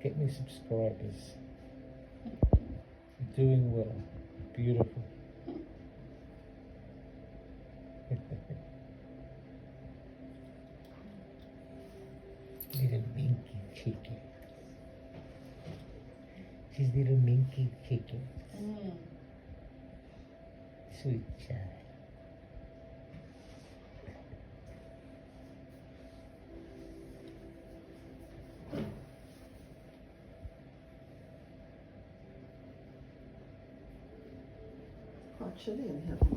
Get me subscribers. You're doing well. Beautiful. Little minky chicken. She's little minky chicken. Sweet child. Quite chilly in here.